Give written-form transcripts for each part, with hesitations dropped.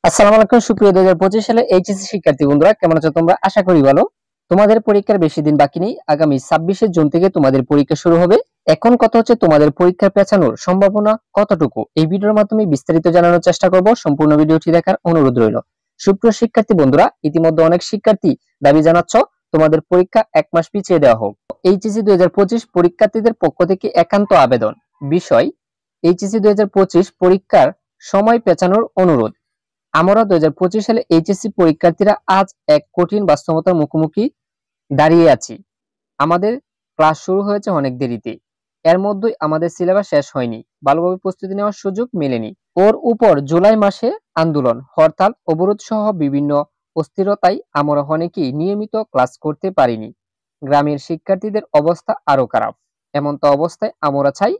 আসসালামু আলাইকুম সুপ্রিয় 2025 সালে এইচএসসি শিক্ষার্থী বন্ধুরা, কেমন আছো তোমরা? আশা করি ভালো। তোমাদের পরীক্ষার বেশি দিন বাকি নেই। আগামী 26শে জুন থেকে তোমাদের পরীক্ষা শুরু হবে। এখন কথা হচ্ছে তোমাদের পরীক্ষা পেছানোর সম্ভাবনা কতটুকু? এই ভিডিওর মাধ্যমে বিস্তারিত জানানোর চেষ্টা করব। সম্পূর্ণ ভিডিওটি দেখার অনুরোধ রইল। সুপ্রিয় শিক্ষার্থী বন্ধুরা, ইতিমধ্যে অনেক শিক্ষার্থী দাবি জানাচ্ছ তোমাদের পরীক্ষা 1 মাস পিছিয়ে দেওয়া হোক। এইচএসসি 2025 পরীক্ষার্থীদের পক্ষ থেকে একান্ত আবেদন। বিষয়: এইচএসসি 2025 পরীক্ষার সময় পেছানোর অনুরোধ। আমরা 2025 সালে এইচএসসি পরীক্ষার্থীরা আজ এক কঠিন বাস্তবতার মুখোমুখি দাঁড়িয়ে আছি। আমাদের ক্লাস শুরু হয়েছে অনেক দেরিতে। এর মধ্যেই আমাদের সিলেবাস শেষ হয়নি। ভালোভাবে প্রস্তুতি নেওয়ার সুযোগ মেলেনি। ওর উপর জুলাই মাসে আন্দোলন, হরতাল, অবরোধ সহ বিভিন্ন অস্থিরতায় আমরা অনেকেই নিয়মিত ক্লাস করতে পারিনি। গ্রামের শিক্ষার্থীদের অবস্থা আরো খারাপ। এমন্ত অবস্থায় আমরা চাই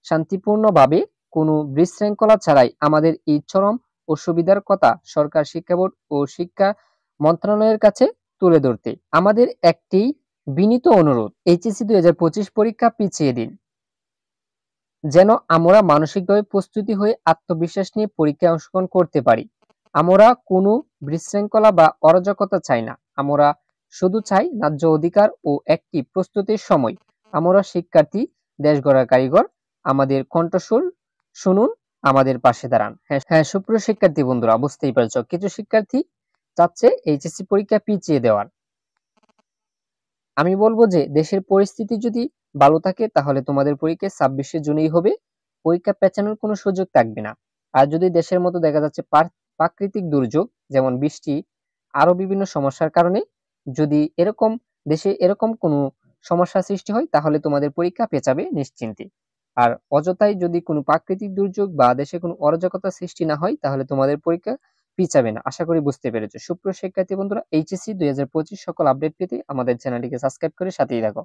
শান্তিপূর্ণভাবে কোনো বিশৃঙ্খলা ছাড়াই আমাদের এই চরম অসুবিধার কথা সরকার, শিক্ষা বোর্ড ও শিক্ষা মন্ত্রণালয়ের কাছে তুলে ধরতে। আমাদের একটি বিনীত অনুরোধ, এইচএসসি 2025 পরীক্ষা পিছিয়ে দিন, যেন আমরা মানসিকভাবে প্রস্তুতি হয়ে আত্মবিশ্বাস নিয়ে পরীক্ষায় অংশগ্রহণ করতে পারি। আমরা কোনো বিশৃঙ্খলা বা অরাজকতা চাই না। আমরা শুধু চাই ন্যায্য অধিকার ও একটি প্রস্তুতির সময়। আমরা শিক্ষার্থী, দেশ গড়ার কারিগর। আমাদের কণ্ঠস্বর শুনুন, আমাদের পাশে দাঁড়ান। হ্যাঁ সুপ্রিয় শিক্ষার্থী বন্ধুরা, বুঝতেই পারছো কিছু শিক্ষার্থী চাচ্ছে এইচএসসি পরীক্ষা পিছিয়ে দেওয়ার। আমি বলবো যে দেশের পরিস্থিতি যদি ভালো থাকে তাহলে তোমাদের পরীক্ষা 26শে জুনেই হবে। পরীক্ষা পেছানোর কোনো সুযোগ থাকবে না। আর যদি দেশের মতো দেখা যাচ্ছে প্রাকৃতিক দুর্যোগ যেমন বৃষ্টি, আরো বিভিন্ন সমস্যার কারণে যদি এরকম দেশে এরকম কোনো সমস্যা সৃষ্টি হয় তাহলে তোমাদের পরীক্ষা পেছাবে নিশ্চিন্তে। আর অযথাই যদি কোনো প্রাকৃতিক দুর্যোগ বা দেশে কোনো অরাজকতা সৃষ্টি না হয় তাহলে তোমাদের পরীক্ষা পিছাবে না। আশা করি বুঝতে পেরেছো। সুপ্রিয় শিক্ষার্থী বন্ধুরা, এইচএসসি 2025 সকল আপডেট পেতে আমাদের চ্যানেলটিকে সাবস্ক্রাইব করে সাথেই থাকো।